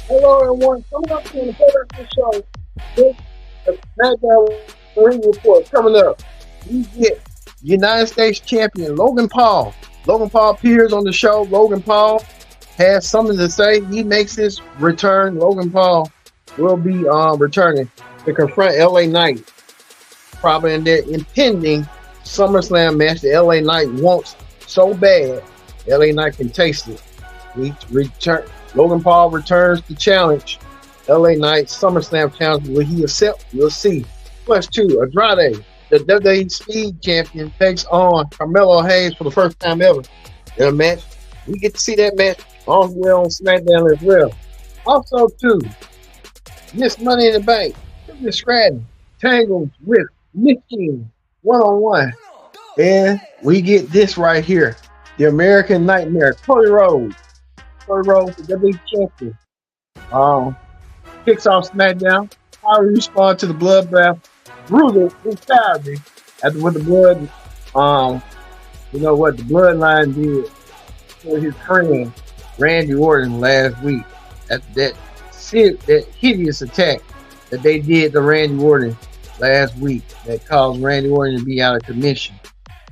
Hello, everyone. Coming up to the Production Show. This is SmackDown Ring Report. Coming up, we get United States Champion Logan Paul. Logan Paul appears on the show. Logan Paul has something to say. He makes his return. Logan Paul will be returning to confront LA Knight, probably in their impending SummerSlam match. The LA Knight wants so bad. LA Knight can taste it. We return. Logan Paul returns to challenge LA Knight SummerSlam challenge. Will he accept? We'll see. +2, Andrade, the WWE Speed Champion, takes on Carmelo Hayes for the first time ever in a match. We get to see that match on SmackDown as well. Also, too, Miss Money in the Bank, Miss Stratton, tangles with Michigan one-on-one. And we get this right here. The American Nightmare, Cody Rhodes. Cody Rhodes, the WWE champion, kicks off SmackDown. How we respond to the bloodbath, brutal brutality after what the blood, you know what the Bloodline did to his friend Randy Orton last week. That hideous attack that they did to Randy Orton last week that caused Randy Orton to be out of commission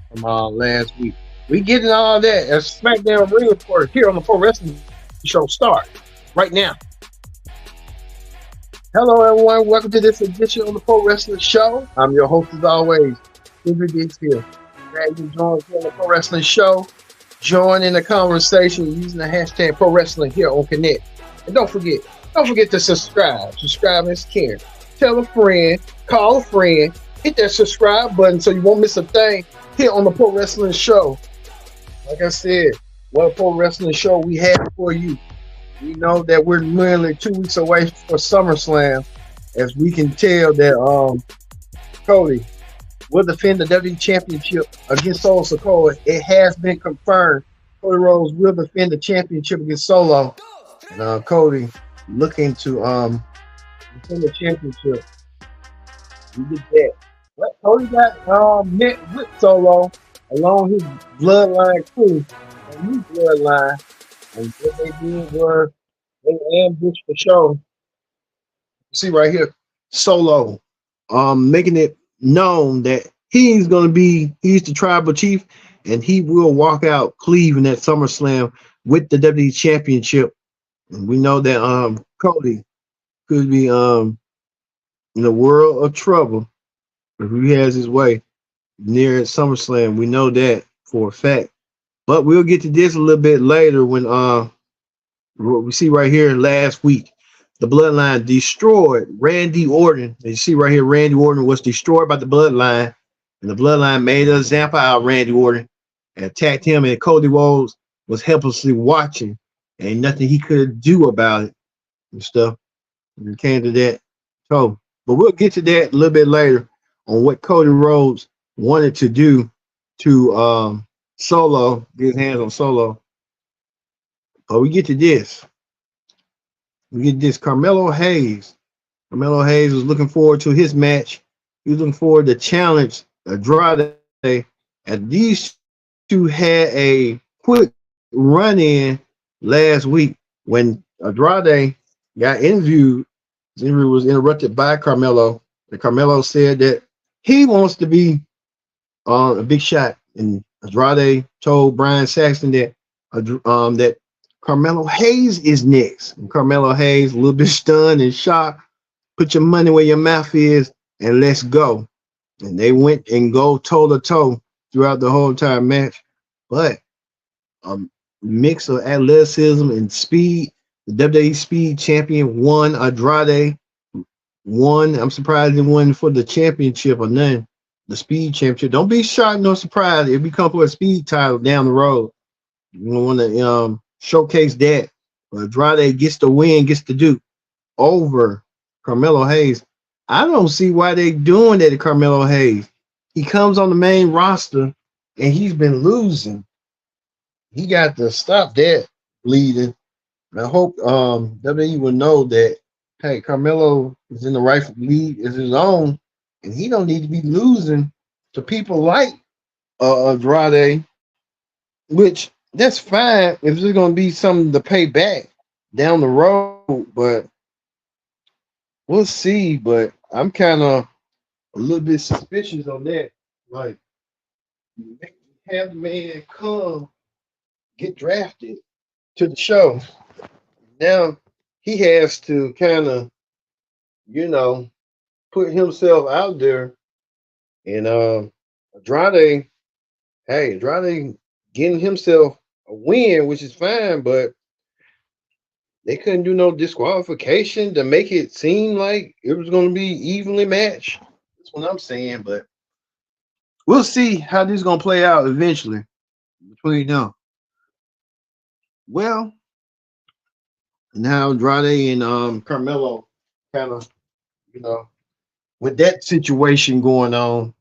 from last week. We getting all that as SmackDown Ring Report here on the Pro Wrestling Show start right now. Hello, everyone. Welcome to this edition of the Pro Wrestling Show. I'm your host, as always, Stevie Diggs here. Glad you joined us on the Pro Wrestling Show. Join in the conversation using the hashtag Pro Wrestling here on Connect. And don't forget to subscribe. Subscribe is caring. Tell a friend, call a friend, hit that subscribe button so you won't miss a thing here on the Pro Wrestling Show. Like I said, what a Pro Wrestling Show we have for you. We know that we're nearly 2 weeks away for SummerSlam, as we can tell that Cody will defend the WWE Championship against Solo Sikoa. It has been confirmed. Cody Rhodes will defend the championship against Solo. And Cody looking to defend the championship. We did that. But Cody got met with Solo along his Bloodline crew, a new Bloodline, and what they did was they ambushed the show. See right here, Solo, making it known that he's the tribal chief, and he will walk out clean at SummerSlam with the WWE Championship. And we know that Cody could be in a world of trouble if he has his way near SummerSlam. We know that for a fact. But we'll get to this a little bit later when what we see right here last week. The Bloodline destroyed Randy Orton. As you see right here, Randy Orton was destroyed by the Bloodline. And the Bloodline made a example out of Randy Orton and attacked him. And Cody Rhodes was helplessly watching. Ain't nothing he could do about it and stuff. And it came to that. So, but we'll get to that a little bit later on what Cody Rhodes wanted to do to Solo, get his hands on Solo. But we get to this. We get this. Carmelo Hayes. Carmelo Hayes was looking forward to his match. He was looking forward to challenge Andrade. And these two had a quick run-in last week when Andrade got interviewed. His interview was interrupted by Carmelo. And Carmelo said that he wants to be a big shot. And Andrade told Brian Saxton that that Carmelo Hayes is next. And Carmelo Hayes, a little bit stunned and shocked, put your money where your mouth is and let's go. And they went and go toe-to-toe throughout the whole entire match. But mix of athleticism and speed, the WWE Speed Champion won. Andrade won. I'm surprised he won for the championship or none. The Speed Championship. Don't be shocked nor surprised if we come for a speed title down the road. You don't want to showcase that. But Andrade gets the win, gets the duke over Carmelo Hayes. I don't see why they doing that to Carmelo Hayes. He comes on the main roster and he's been losing. He got to stop that bleeding. And I hope WWE will know that, hey, Carmelo is in the rightful league, is his own, and he don't need to be losing to people like Andrade, which that's fine if there's going to be something to pay back. down the road, but we'll see. But I'm kind of a little bit suspicious on that. Like, have the man come get drafted to the show. Now he has to kind of, you know, put himself out there. And Andrade, hey, Andrade getting himself a win, which is fine, but they couldn't do no disqualification to make it seem like it was going to be evenly matched. That's what I'm saying, but we'll see how this is going to play out eventually between them. Well, now Andrade and Carmelo kind of, you know, with that situation going on,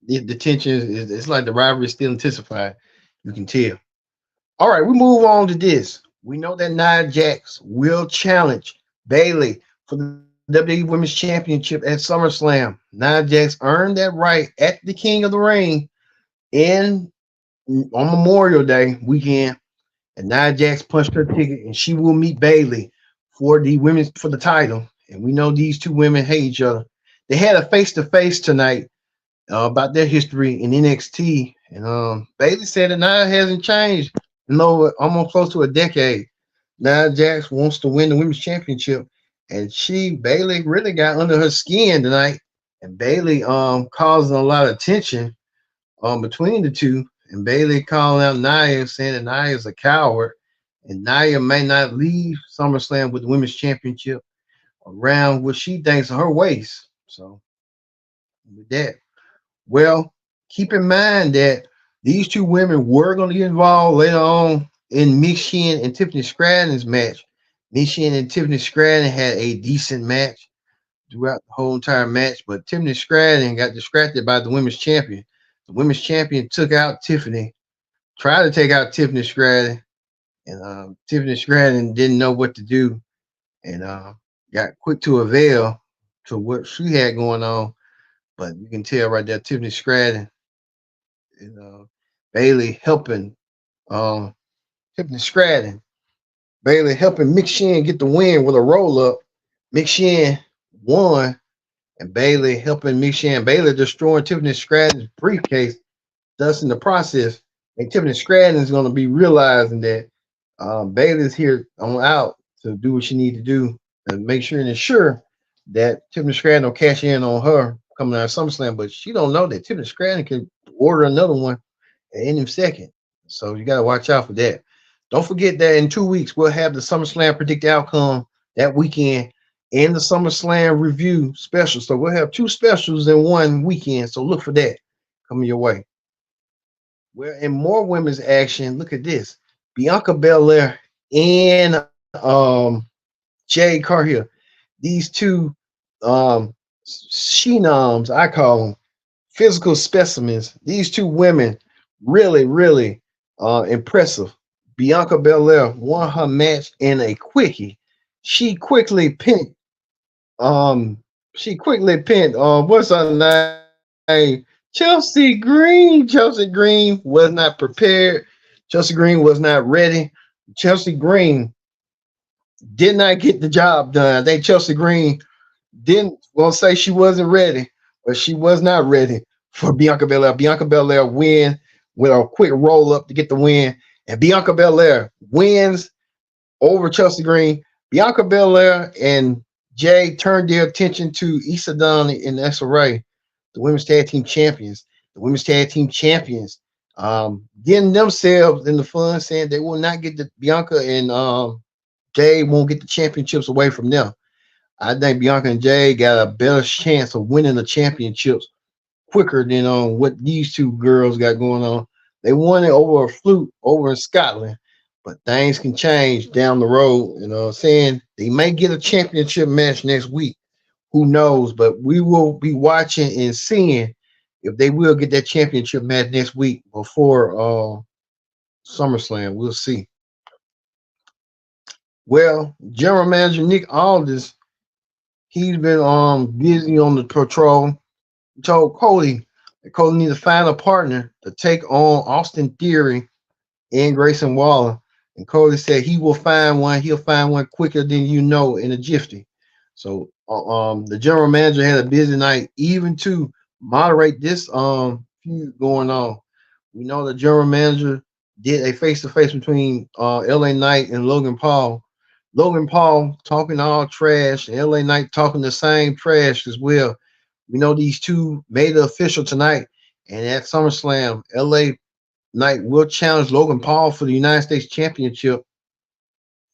the tension is it's like the rivalry is still intensified. You can tell. All right, we move on to this. We know that Nia Jax will challenge Bayley for the WWE Women's Championship at SummerSlam. Nia Jax earned that right at the King of the Ring in on Memorial Day weekend, and Nia Jax punched her ticket, and she will meet Bayley for the title. And we know these two women hate each other. They had a face to face tonight about their history in NXT, and Bayley said that Nia hasn't changed in over almost close to a decade. Nia Jax wants to win the women's championship, and Bayley really got under her skin tonight, and Bayley causing a lot of tension between the two, and Bayley calling out Nia, saying that Nia is a coward, and Nia may not leave SummerSlam with the women's championship around what she thinks of her waist. So with that. Well, keep in mind that these two women were going to get involved later on in Mick Shin and Tiffany Stratton's match. Mick Shin and Tiffany Stratton had a decent match throughout the whole entire match, but Tiffany Stratton got distracted by the women's champion. The women's champion took out Tiffany, tried to take out Tiffany Stratton, and Tiffany Stratton didn't know what to do, and got quick to avail to what she had going on. But you can tell right there, Tiffany Stratton and Bayley helping Tiffany Stratton, Bayley helping Mick Shin get the win with a roll up. Mick Shin won, and Bayley helping Mick Shin. Bayley destroying Tiffany Stratton's briefcase. Thus, in the process, and Tiffany Stratton is going to be realizing that Bayley's here on out to do what she needs to do and make sure and ensure that Tiffany Stratton will cash in on her coming out of SummerSlam, but she don't know that Tiffany Stratton can order another one at any second. So you got to watch out for that. Don't forget that in 2 weeks, we'll have the SummerSlam predicted outcome that weekend and the SummerSlam review special. So we'll have two specials in one weekend. So look for that coming your way. Well, in more women's action, look at this. Bianca Belair and Jade Cargill. These two phenoms, I call them, physical specimens. These two women really, really impressive. Bianca Belair won her match in a quickie. She quickly pinned what's her name? Chelsea Green. Chelsea Green was not prepared. Chelsea Green was not ready. Chelsea Green did not get the job done. I think Chelsea Green didn't say she wasn't ready, but she was not ready for Bianca Belair. Bianca Belair win with a quick roll up to get the win, and Bianca Belair wins over Chelsea Green. Bianca Belair and Jay turned their attention to Issa Dawn and SRA, the women's tag team champions. The women's tag team champions getting themselves in the fun, saying they will not get the Bianca and Jay won't get the championships away from them. I think Bianca and Jay got a better chance of winning the championships quicker than what these two girls got going on. They won it over a fluke over in Scotland, but things can change down the road. You know what I'm saying? They may get a championship match next week. Who knows? But we will be watching and seeing if they will get that championship match next week before SummerSlam. We'll see. Well, General Manager Nick Aldis, he's been busy on the patrol. He told Cody that Cody needs to find a partner to take on Austin Theory and Grayson Waller. And Cody said he will find one. He'll find one quicker than you know in a jiffy. So the general manager had a busy night, even to moderate this feud going on. We know the general manager did a face to face between LA Knight and Logan Paul. Logan Paul talking all trash, and LA Knight talking the same trash as well. We know these two made it official tonight, and at SummerSlam, LA Knight will challenge Logan Paul for the United States Championship.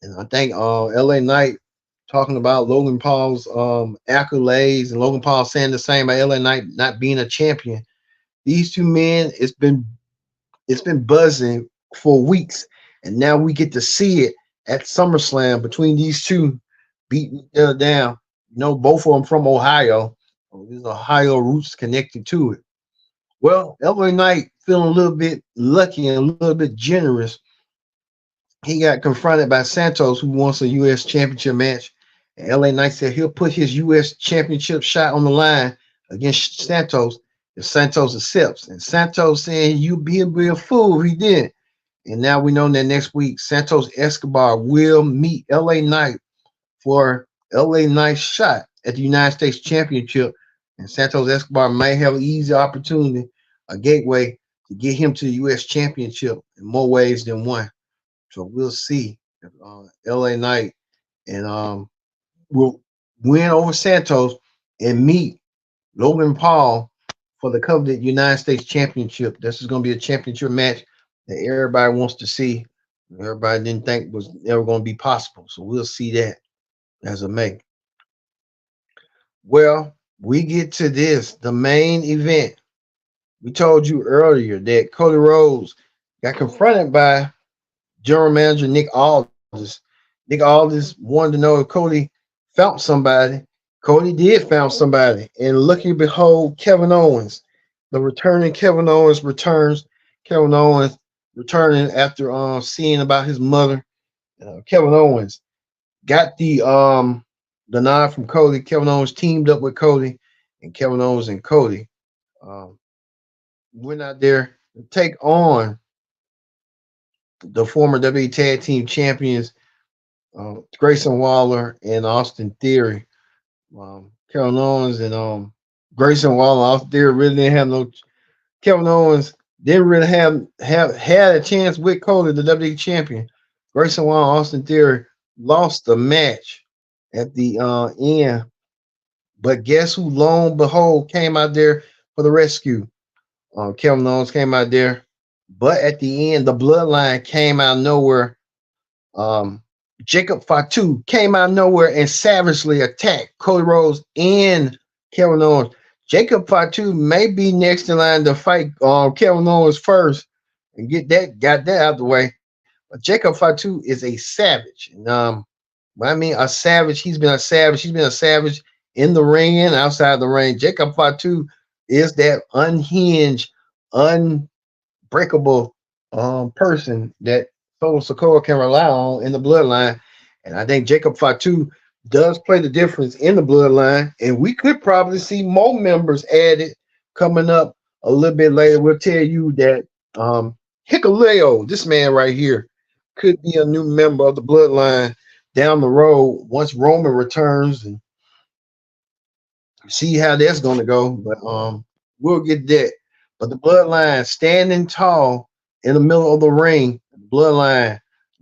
And I think LA Knight talking about Logan Paul's accolades, and Logan Paul saying the same about LA Knight not being a champion. These two men, it's been buzzing for weeks, and now we get to see it at SummerSlam between these two beating each other down. You know, both of them from Ohio. So there's Ohio roots connected to it. Well, LA Knight feeling a little bit lucky and a little bit generous. He got confronted by Santos, who wants a U.S. championship match. And LA Knight said he'll put his U.S. championship shot on the line against Santos if Santos accepts. And Santos saying he'd be a fool if he didn't. And now we know that next week Santos Escobar will meet LA Knight for LA Knight's shot at the United States Championship. And Santos Escobar may have an easy opportunity, a gateway to get him to the U.S. Championship in more ways than one. So we'll see if LA Knight and will win over Santos and meet Logan Paul for the coveted United States Championship. This is going to be a championship match that everybody wants to see. Everybody didn't think was ever going to be possible. So we'll see that as a May. Well, we get to this, the main event. We told you earlier that Cody Rhodes got confronted by general manager Nick Aldis. Nick Aldis wanted to know if Cody found somebody. Cody did found somebody. And look and behold, Kevin Owens. The returning Kevin Owens returns. Kevin Owens returning after seeing about his mother. Kevin Owens got the nod from Cody. Kevin Owens teamed up with Cody, and Kevin Owens and Cody um, went out there to take on the former WWE Tag Team Champions, Grayson Waller and Austin Theory. Kevin Owens and Grayson Waller, Austin Theory really didn't have no. Kevin Owens didn't really have had a chance with Cody, the WWE Champion. Grayson Waller, Austin Theory lost the match at the end, but guess who? Lo and behold, came out there for the rescue. Kevin Owens came out there, but at the end, the Bloodline came out of nowhere. Um, Jacob Fatu came out of nowhere and savagely attacked Cody Rhodes and Kevin Owens. Jacob Fatu may be next in line to fight Kevin Owens first and got that out of the way. But Jacob Fatu is a savage. And when I mean a savage, he's been a savage. He's been a savage in the ring and outside the ring. Jacob Fatu is that unhinged, unbreakable person that Solo Sikoa can rely on in the bloodline. And I think Jacob Fatu does play the difference in the bloodline. And we could probably see more members added coming up a little bit later. We'll tell you that Hikuleo, this man right here, could be a new member of the bloodline down the road once Roman returns, and see how that's going to go. But we'll get that. But the bloodline standing tall in the middle of the ring, bloodline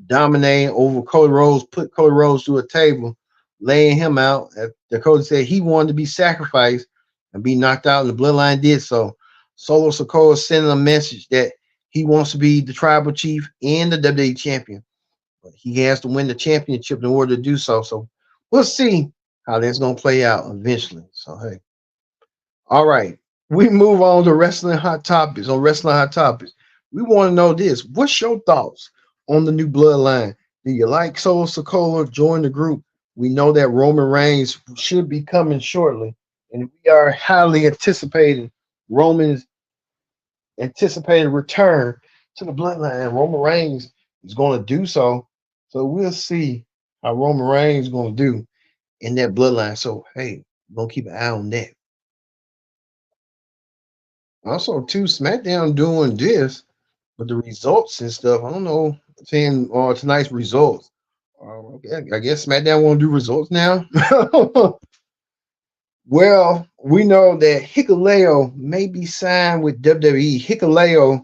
dominating over Cody Rhodes, put Cody Rhodes to a table, laying him out. The Cody said he wanted to be sacrificed and be knocked out, and the bloodline did so. Solo Sikoa sending a message that he wants to be the tribal chief and the WWE champion, but he has to win the championship in order to do so. So we'll see how that's going to play out eventually. So, hey. All right. We move on to wrestling hot topics. On wrestling hot topics, we want to know this. What's your thoughts on the new bloodline? Do you like Solo Sikoa? Join the group. We know that Roman Reigns should be coming shortly, and we are highly anticipating Roman's anticipated return to the bloodline. Roman Reigns is going to do so. So we'll see how Roman Reigns is going to do in that bloodline. So, hey, we're going to keep an eye on that. Also, too, SmackDown doing this, but the results and stuff, I don't know. seeing tonight's results. Okay, I guess SmackDown won't do results now. Well, we know that Hikuleo may be signed with WWE. Hikuleo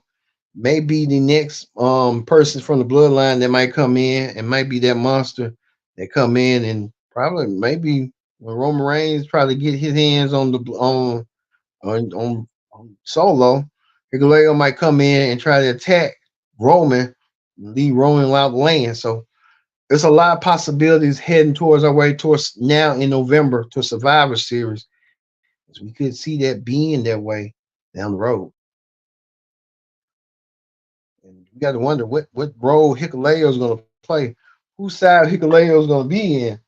may be the next person from the bloodline that might come in and might be that monster that come in and probably maybe when Roman Reigns probably get his hands on the on Solo, Hikuleo might come in and try to attack Roman, leave Roman out land. So there's a lot of possibilities heading towards our way towards now in November to Survivor Series. So we could see that being that way down the road. And you got to wonder what role Hikuleo is going to play. Whose side Hikuleo is going to be in?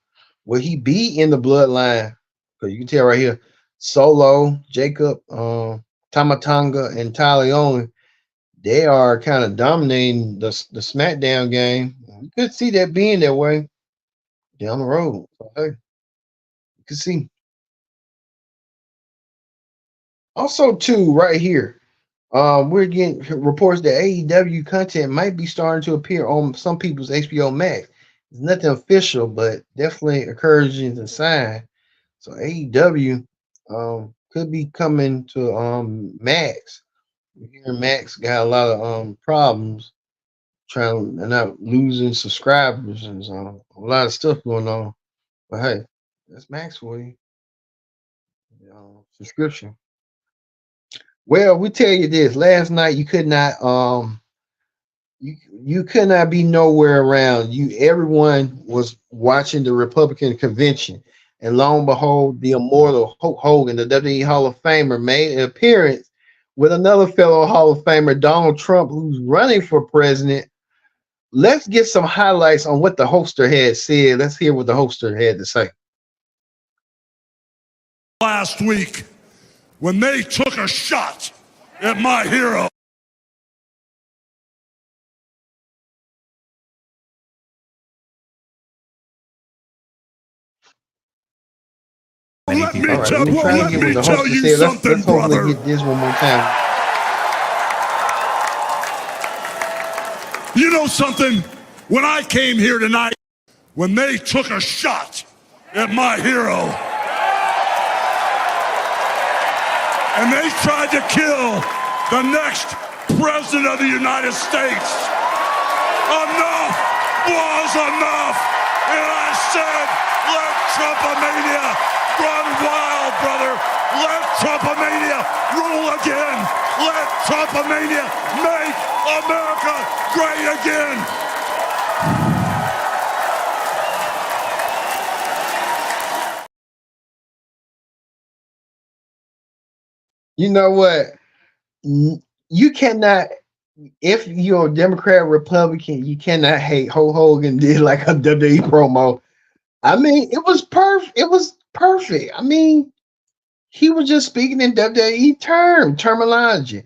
Will he be in the bloodline? Because you can tell right here, Solo, Jacob, Tamatanga, and Tyler Owen, they are kind of dominating the SmackDown game. You could see that being that way down the road. So, hey, you can see. Also, too, right here, we're getting reports that AEW content might be starting to appear on some people's HBO Max. It's nothing official, but definitely encouraging to sign. So AEW could be coming to Max. Here Max got a lot of problems trying and not losing subscribers and so a lot of stuff going on. But hey, that's Max for you. Subscription. Well, we tell you this. Last night you could not you could not be nowhere around. Everyone was watching the Republican convention. And lo and behold, the immortal Hulk Hogan, the WWE Hall of Famer, made an appearance with another fellow Hall of Famer, Donald Trump, who's running for president. Let's get some highlights on what the hoster had said. Let's hear what the hoster had to say. Last week, when they took a shot at my hero. Let me tell you something, let's brother. Get this one more time. You know something? When I came here tonight, when they took a shot at my hero, and they tried to kill the next president of the United States, enough was enough. And I said, let Trumpomania run wild, brother. Let Trumpomania rule again. Let Trumpomania make America great again. You know what? You cannot, if you're a Democrat, Republican, you cannot hate Hulk Hogan did like a WWE promo. I mean, it was perfect. It was perfect. I mean, he was just speaking in WWE terminology,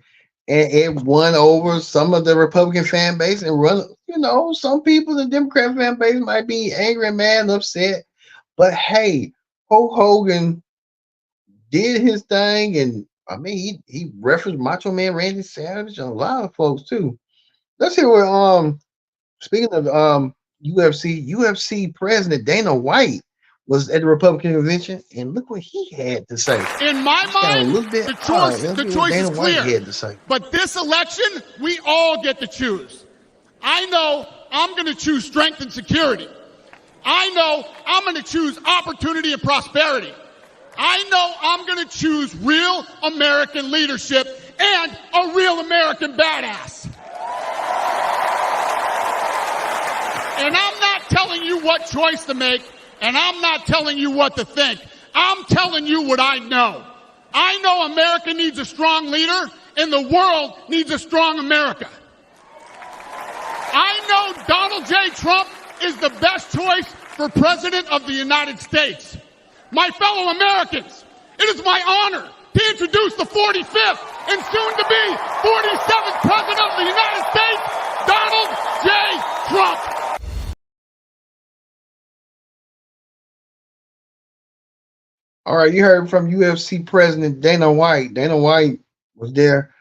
and it won over some of the Republican fan base and run. You know, some people in the Democrat fan base might be angry, mad, and upset, but hey, Hulk Hogan did his thing, and I mean, he referenced Macho Man Randy Savage and a lot of folks too. Let's hear what speaking of UFC president Dana White was at the Republican convention, and look what he had to say. In my mind, the choice is clear. But this election, we all get to choose. I know I'm going to choose strength and security. I know I'm going to choose opportunity and prosperity. I know I'm going to choose real American leadership and a real American badass. And I'm not telling you what choice to make, and I'm not telling you what to think. I'm telling you what I know. I know America needs a strong leader, and the world needs a strong America. I know Donald J. Trump is the best choice for President of the United States. My fellow Americans, it is my honor to introduce the 45th and soon-to-be 47th President of the United States, Donald J. Trump. All right, you heard from UFC President Dana White. Dana White was there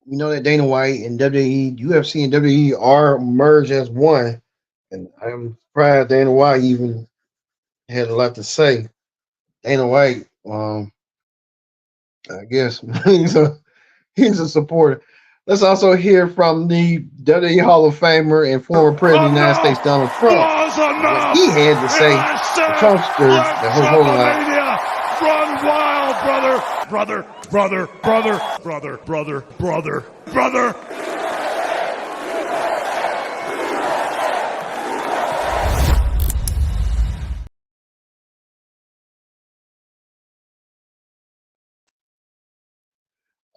we know that Dana White and WWE, UFC and WWE are merged as one, and I'm surprised Dana White even had a lot to say. Dana White, I guess he's a supporter. Let's also hear from the WWE Hall of Famer and former President of the United States, Donald Trump. What he had to say, the Trumpsters, the Hulk Hogan. Run wild, brother.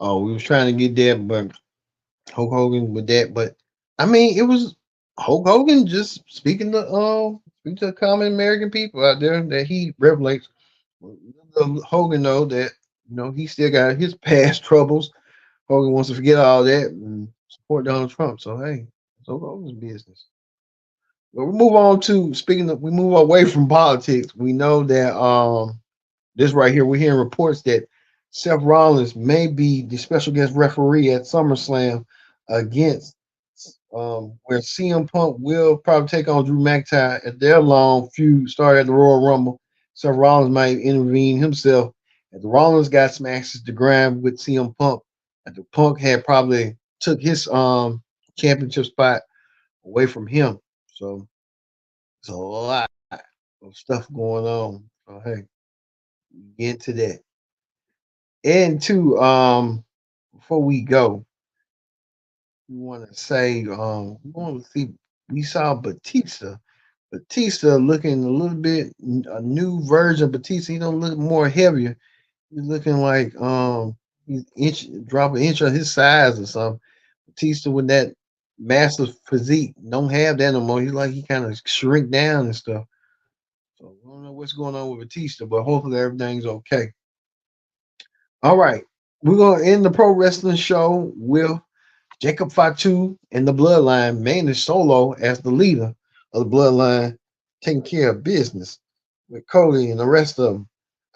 Oh, we was trying to get that, but Hulk Hogan with that. But I mean, it was Hulk Hogan just speaking to common American people out there that he revelates. Hogan know that he still got his past troubles. Hogan wants to forget all that and support Donald Trump. So hey, it's Hulk Hogan's business. But we move on to we move away from politics. We know that this right here, we're hearing reports that Seth Rollins may be the special guest referee at SummerSlam against where CM Punk will probably take on Drew McIntyre at their long feud started at the Royal Rumble. Seth Rollins might intervene himself. If the Rollins got some access to grind with CM Punk, and the Punk had probably took his championship spot away from him. So there's a lot of stuff going on. So hey, get into that. And before we go, we want to say we saw Batista looking a little bit a new version of Batista. He don't look more heavier. He's looking like he's drop an inch on his size or something. Batista with that massive physique don't have that no more. He's like he kind of shrink down and stuff. So I don't know what's going on with Batista, but hopefully everything's okay. All right, we're gonna end the pro wrestling show with Jacob Fatu and the Bloodline, mainly Solo as the leader of the Bloodline, taking care of business with Cody and the rest of them.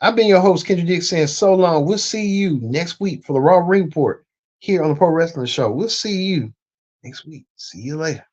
I've been your host, Kendrick Dick, saying so long. We'll see you next week for the Raw Ring Report here on the Pro Wrestling Show. We'll see you next week. See you later.